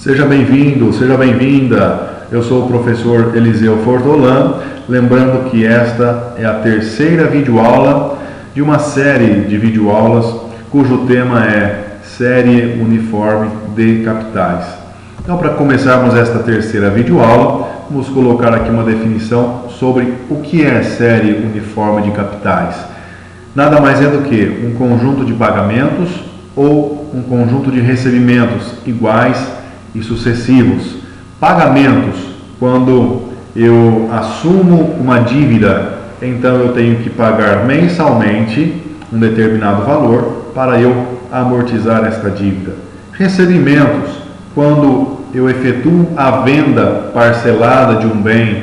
Seja bem-vindo, seja bem-vinda. Eu sou o professor Eliseu Fortolan, lembrando que esta é a terceira videoaula de uma série de videoaulas cujo tema é Série Uniforme de Capitais. Então, para começarmos esta terceira videoaula, vamos colocar aqui uma definição sobre o que é série uniforme de capitais. Nada mais é do que um conjunto de pagamentos ou um conjunto de recebimentos iguais e sucessivos. Pagamentos, quando eu assumo uma dívida, então eu tenho que pagar mensalmente um determinado valor para eu amortizar esta dívida. Recebimentos, quando eu efetuo a venda parcelada de um bem,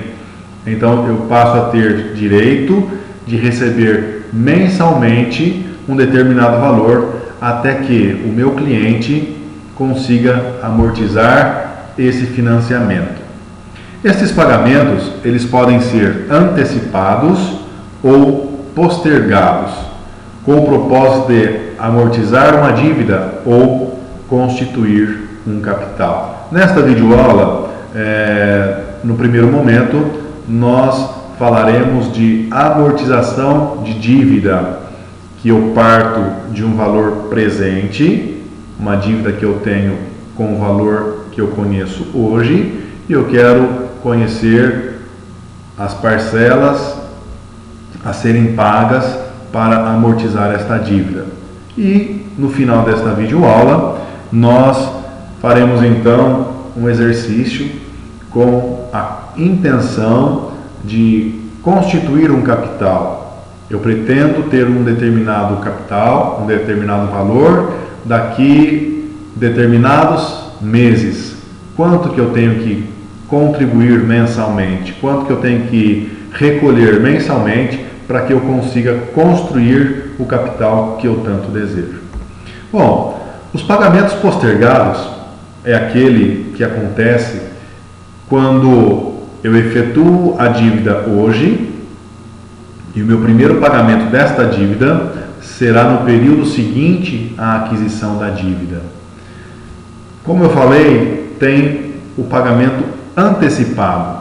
então eu passo a ter direito de receber mensalmente um determinado valor até que o meu cliente consiga amortizar esse financiamento. Estes pagamentos, eles podem ser antecipados ou postergados, com o propósito de amortizar uma dívida ou constituir um capital. Nesta videoaula, no primeiro momento, nós falaremos de amortização de dívida, que eu parto de um valor presente, uma dívida que eu tenho com o valor que eu conheço hoje, e eu quero conhecer as parcelas a serem pagas para amortizar esta dívida. E no final desta videoaula, nós faremos então um exercício com a intenção de constituir um capital. Eu pretendo ter um determinado capital, um determinado valor, daqui determinados meses. Quanto que eu tenho que contribuir mensalmente? Quanto que eu tenho que recolher mensalmente para que eu consiga construir o capital que eu tanto desejo? Bom, os pagamentos postergados é aquele que acontece quando eu efetuo a dívida hoje e o meu primeiro pagamento desta dívida será no período seguinte à aquisição da dívida. Como eu falei, tem o pagamento antecipado.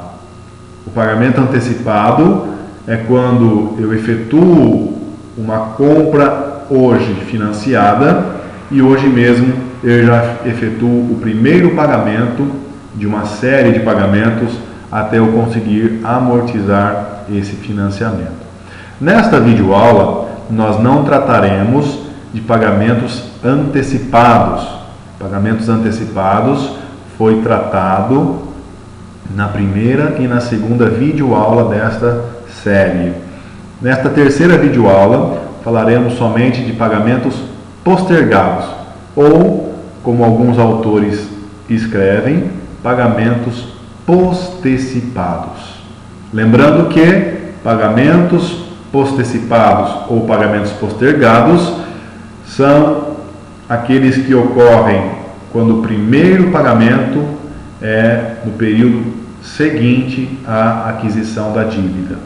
O pagamento antecipado é quando eu efetuo uma compra hoje financiada e hoje mesmo eu já efetuo o primeiro pagamento de uma série de pagamentos até eu conseguir amortizar esse financiamento. Nesta videoaula, nós não trataremos de pagamentos antecipados. Pagamentos antecipados foi tratado na primeira e na segunda videoaula desta série. Nesta terceira videoaula, falaremos somente de pagamentos postergados, ou, como alguns autores escrevem, pagamentos postecipados. Lembrando que pagamentos postecipados ou pagamentos postergados são aqueles que ocorrem quando o primeiro pagamento é no período seguinte à aquisição da dívida.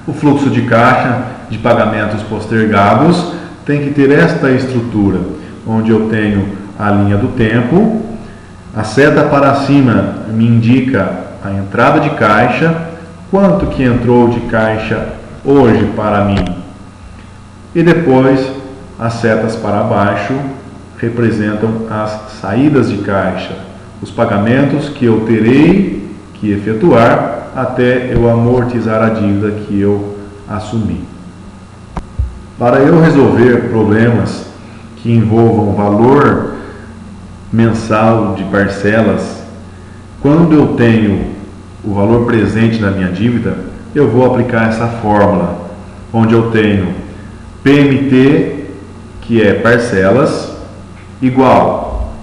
O fluxo de caixa de pagamentos postergados tem que ter esta estrutura, onde eu tenho a linha do tempo, a seta para cima me indica a entrada de caixa, quanto que entrou de caixa hoje para mim, e depois as setas para baixo representam as saídas de caixa, os pagamentos que eu terei que efetuar até eu amortizar a dívida que eu assumi. Para eu resolver problemas que envolvam valor mensal de parcelas, quando eu tenho o valor presente na minha dívida, eu vou aplicar essa fórmula, onde eu tenho PMT, que é parcelas, igual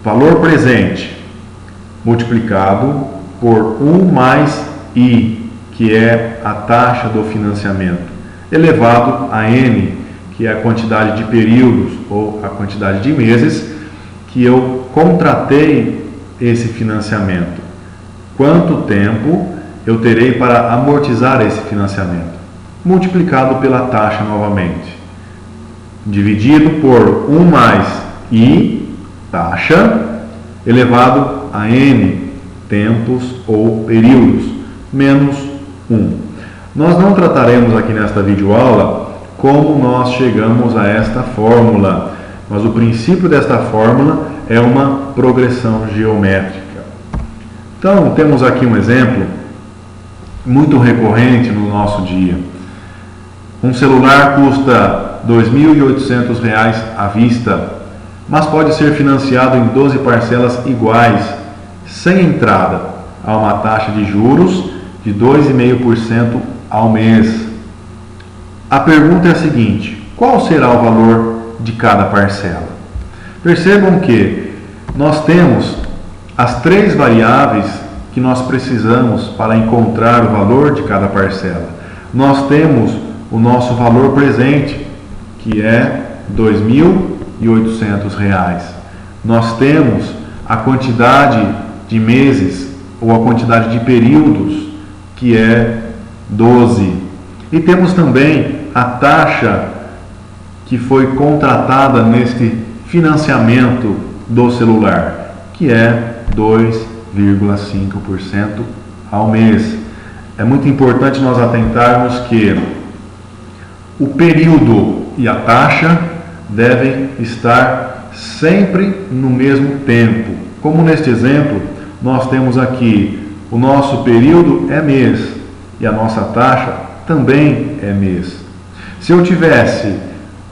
valor presente multiplicado por 1 mais I, que é a taxa do financiamento, elevado a N, que é a quantidade de períodos ou a quantidade de meses que eu contratei esse financiamento. Quanto tempo eu terei para amortizar esse financiamento? Multiplicado pela taxa novamente, dividido por 1 mais I, taxa, elevado a n tempos ou períodos, menos 1. Nós não trataremos aqui nesta videoaula como nós chegamos a esta fórmula, mas o princípio desta fórmula é uma progressão geométrica. Então, temos aqui um exemplo muito recorrente no nosso dia. Um celular custa R$ 2.800 à vista, mas pode ser financiado em 12 parcelas iguais, sem entrada, a uma taxa de juros de 2,5% ao mês. A pergunta é a seguinte: qual será o valor de cada parcela? Percebam que nós temos as três variáveis que nós precisamos para encontrar o valor de cada parcela. Nós temos o nosso valor presente, que é R$ 2.800. Nós temos a quantidade de meses ou a quantidade de períodos, que é 12. E temos também a taxa que foi contratada neste financiamento do celular, que é 2,5% ao mês. É muito importante nós atentarmos que o período e a taxa devem estar sempre no mesmo tempo. Como neste exemplo, nós temos aqui o nosso período é mês e a nossa taxa também é mês. Se eu tivesse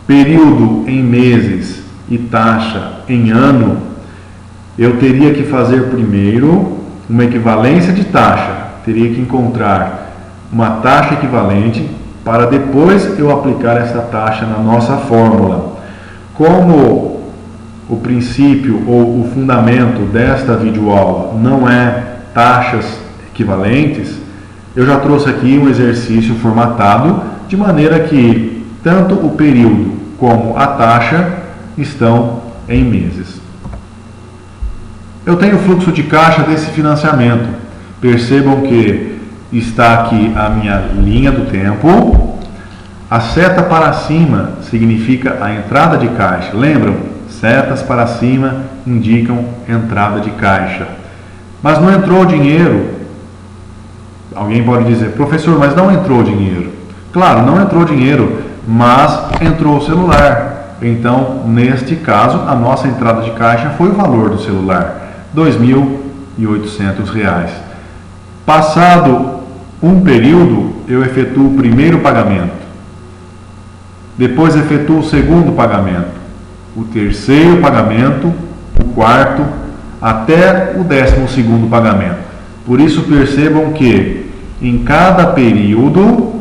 período em meses e taxa em ano, eu teria que fazer primeiro uma equivalência de taxa. Teria que encontrar uma taxa equivalente para depois eu aplicar essa taxa na nossa fórmula. Como o princípio ou o fundamento desta videoaula não é taxas equivalentes, eu já trouxe aqui um exercício formatado de maneira que tanto o período como a taxa estão em meses. Eu tenho o fluxo de caixa desse financiamento. Percebam que está aqui a minha linha do tempo. A seta para cima significa a entrada de caixa. Lembram? Setas para cima indicam entrada de caixa. Mas não entrou dinheiro. Alguém pode dizer: professor, mas não entrou dinheiro. Claro, não entrou dinheiro, mas entrou o celular. Então, neste caso, a nossa entrada de caixa foi o valor do celular, R$ 2.800. Passado um período, eu efetuo o primeiro pagamento. Depois efetuo o segundo pagamento, o terceiro pagamento, o quarto, até o 12º pagamento. Por isso percebam que em cada período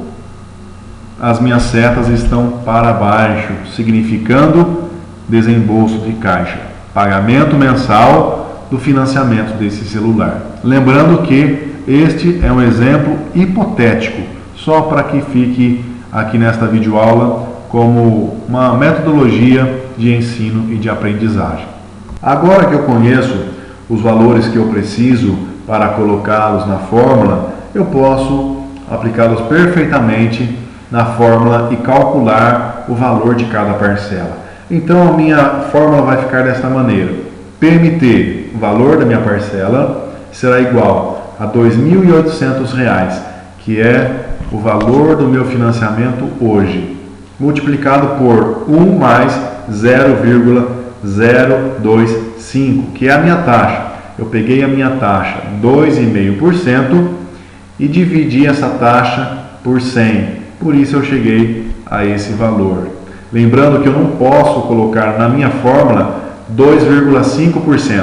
as minhas setas estão para baixo, significando desembolso de caixa, pagamento mensal do financiamento desse celular. Lembrando que este é um exemplo hipotético, só para que fique aqui nesta videoaula como uma metodologia de ensino e de aprendizagem. Agora que eu conheço os valores que eu preciso para colocá-los na fórmula, eu posso aplicá-los perfeitamente na fórmula e calcular o valor de cada parcela. Então a minha fórmula vai ficar desta maneira: PMT, o valor da minha parcela, será igual a R$ 2.800, que é o valor do meu financiamento hoje, multiplicado por 1 mais 0,025, que é a minha taxa. Eu peguei a minha taxa, 2,5%, e dividi essa taxa por 100. Por isso eu cheguei a esse valor. Lembrando que eu não posso colocar na minha fórmula 2,5%.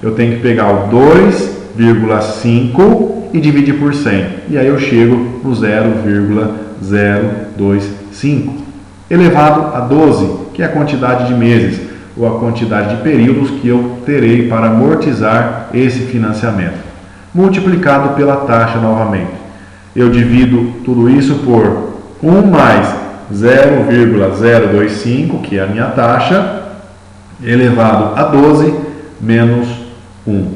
Eu tenho que pegar o 2,5 e dividir por 100. E aí eu chego no 0,025. Elevado a 12, que é a quantidade de meses ou a quantidade de períodos que eu terei para amortizar esse financiamento. Multiplicado pela taxa novamente. Eu divido tudo isso por 1 mais 0,025, que é a minha taxa, elevado a 12, menos 1.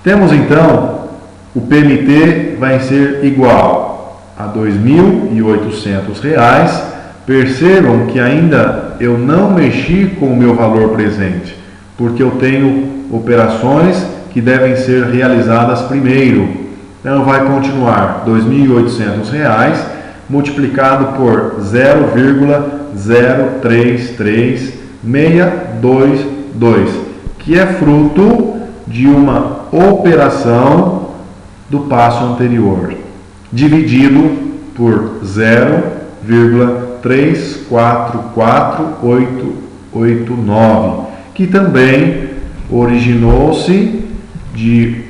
Temos então, o PMT vai ser igual a R$ 2.800. Percebam que ainda eu não mexi com o meu valor presente, porque eu tenho operações que devem ser realizadas primeiro. Então vai continuar R$ 2.800 multiplicado por 0,033622, que é fruto de uma operação do passo anterior, dividido por 0,344889, que também originou-se de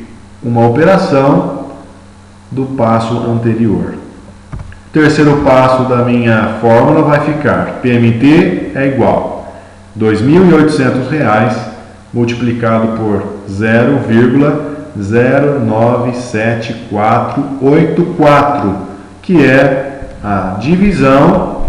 uma operação do passo anterior. O terceiro passo da minha fórmula vai ficar: PMT é igual a R$ 2.800 multiplicado por 0,097484, que é a divisão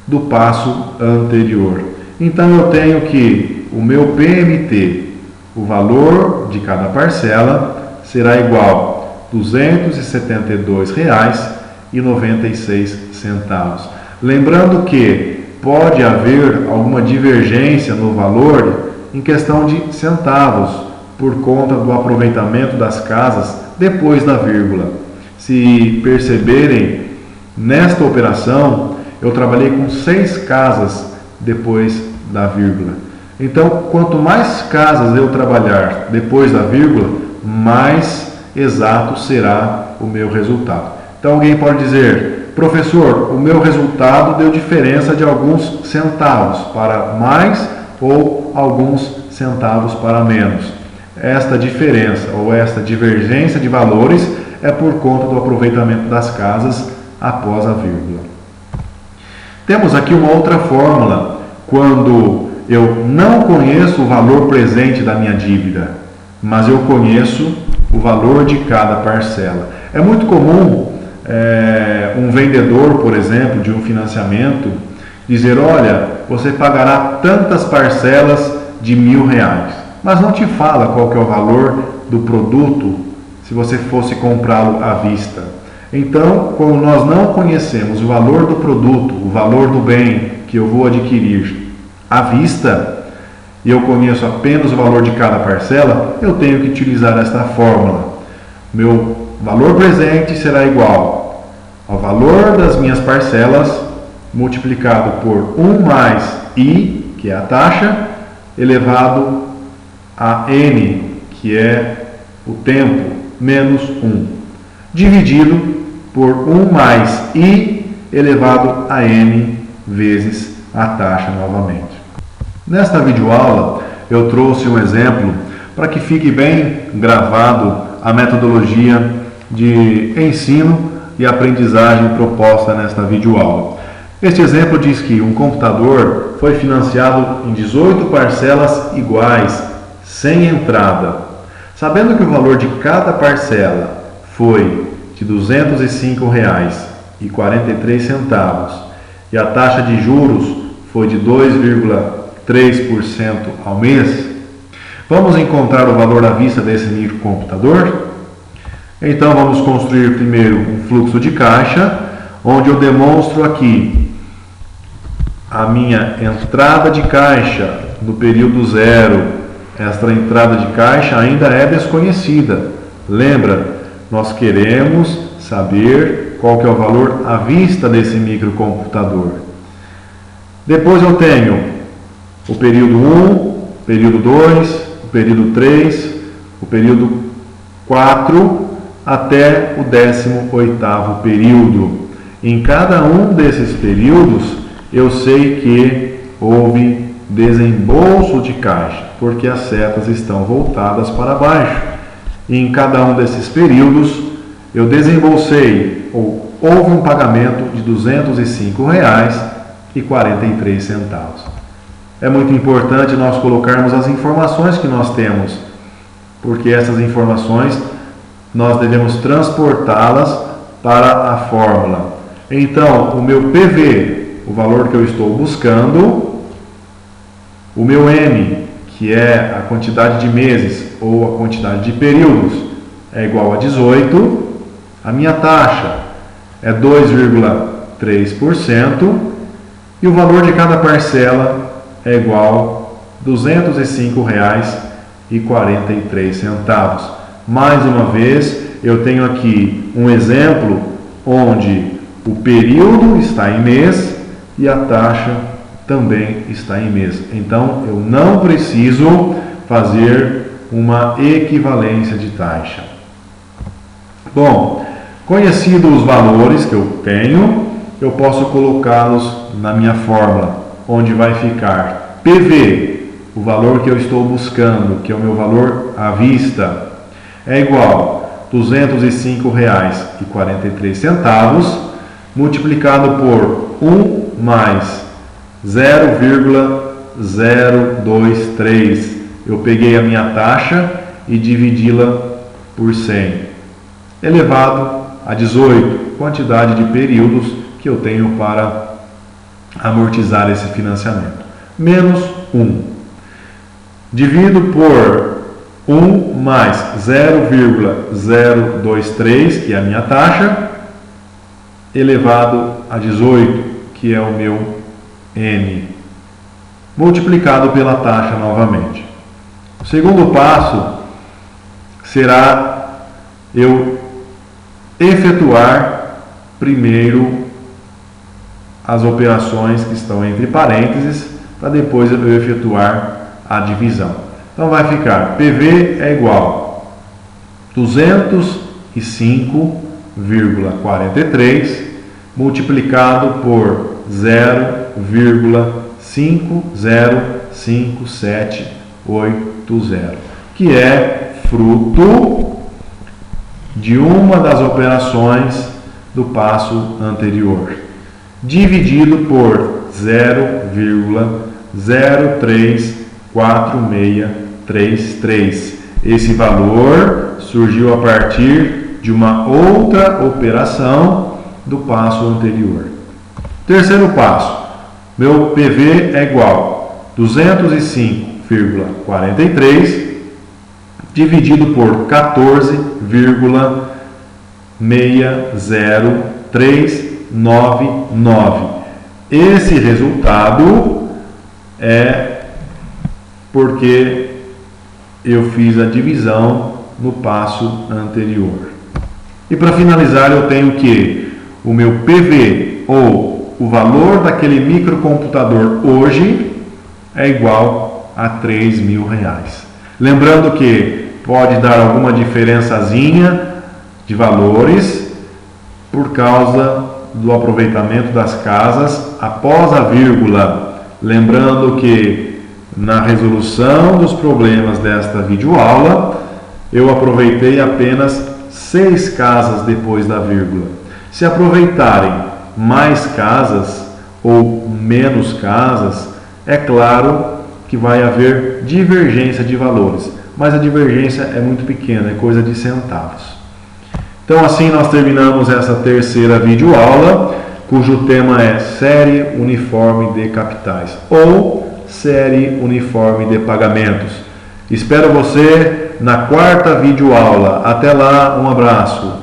do passo anterior. Então eu tenho que o meu PMT, o valor de cada parcela, será igual a R$ 272,96. Lembrando que pode haver alguma divergência no valor em questão de centavos, por conta do aproveitamento das casas depois da vírgula. Se perceberem, nesta operação eu trabalhei com 6 casas depois da vírgula. Então, quanto mais casas eu trabalhar depois da vírgula, mais exato será o meu resultado. Então alguém pode dizer: professor, o meu resultado deu diferença de alguns centavos para mais ou alguns centavos para menos. Esta diferença ou esta divergência de valores é por conta do aproveitamento das casas após a vírgula. Temos aqui uma outra fórmula quando eu não conheço o valor presente da minha dívida, mas eu conheço o valor de cada parcela. É muito comum um vendedor, por exemplo, de um financiamento, dizer: olha, você pagará tantas parcelas de R$1.000, mas não te fala qual que é o valor do produto se você fosse comprá-lo à vista. Então, quando nós não conhecemos o valor do produto, o valor do bem que eu vou adquirir à vista, e eu conheço apenas o valor de cada parcela, eu tenho que utilizar esta fórmula. Meu valor presente será igual ao valor das minhas parcelas multiplicado por 1 mais I, que é a taxa, elevado a N, que é o tempo, menos 1, dividido por 1 mais I elevado a N vezes a taxa novamente. Nesta videoaula eu trouxe um exemplo para que fique bem gravado a metodologia de ensino e aprendizagem proposta nesta videoaula. Este exemplo diz que um computador foi financiado em 18 parcelas iguais, sem entrada. Sabendo que o valor de cada parcela foi de R$ 205,43 e a taxa de juros foi de 2,3% ao mês, vamos encontrar o valor à vista desse microcomputador? Então vamos construir primeiro um fluxo de caixa, onde eu demonstro aqui a minha entrada de caixa no período 0. Esta entrada de caixa ainda é desconhecida. Lembra, nós queremos saber qual que é o valor à vista desse microcomputador. Depois eu tenho o período 1, o período 2, o período 3, o período 4, até o 18º período. Em cada um desses períodos, eu sei que houve desembolso de caixa, porque as setas estão voltadas para baixo. E em cada um desses períodos, eu desembolsei, ou houve um pagamento de R$ 205,43. É muito importante nós colocarmos as informações que nós temos, porque essas informações nós devemos transportá-las para a fórmula. Então, o meu PV, o valor que eu estou buscando, o meu M, que é a quantidade de meses ou a quantidade de períodos, é igual a 18, a minha taxa é 2,3% e o valor de cada parcela é igual a R$ 205,43. 2.912,43. Mais uma vez, eu tenho aqui um exemplo onde o período está em mês e a taxa também está em mês. Então, eu não preciso fazer uma equivalência de taxa. Bom, conhecidos os valores que eu tenho, eu posso colocá-los na minha fórmula, onde vai ficar PV, o valor que eu estou buscando, que é o meu valor à vista, é igual a R$ 205,43 multiplicado por 1 mais 0,023. Eu peguei a minha taxa e dividi-la por 100, elevado a 18, quantidade de períodos que eu tenho para amortizar esse financiamento, menos 1. Divido por 1 mais 0,023, que é a minha taxa, elevado a 18, que é o meu N, multiplicado pela taxa novamente. O segundo passo será eu efetuar primeiro as operações que estão entre parênteses, para depois eu efetuar a divisão. Então vai ficar PV é igual a 205,43 multiplicado por 0,505780, que é fruto de uma das operações do passo anterior, dividido por 0,034633. Esse valor surgiu a partir de uma outra operação do passo anterior. Terceiro passo, meu PV é igual a 205,43 dividido por 14,60399. Esse resultado é porque eu fiz a divisão no passo anterior. E para finalizar, eu tenho que o meu PV, ou o valor daquele microcomputador hoje, é igual a R$3.000. Lembrando que pode dar alguma diferençazinha de valores por causa do aproveitamento das casas após a vírgula. Lembrando que na resolução dos problemas desta videoaula, eu aproveitei apenas 6 casas depois da vírgula. Se aproveitarem mais casas ou menos casas, é claro que vai haver divergência de valores, mas a divergência é muito pequena, é coisa de centavos. Então assim nós terminamos essa terceira videoaula, cujo tema é série uniforme de capitais ou série uniforme de pagamentos. Espero você na quarta videoaula. Até lá, um abraço.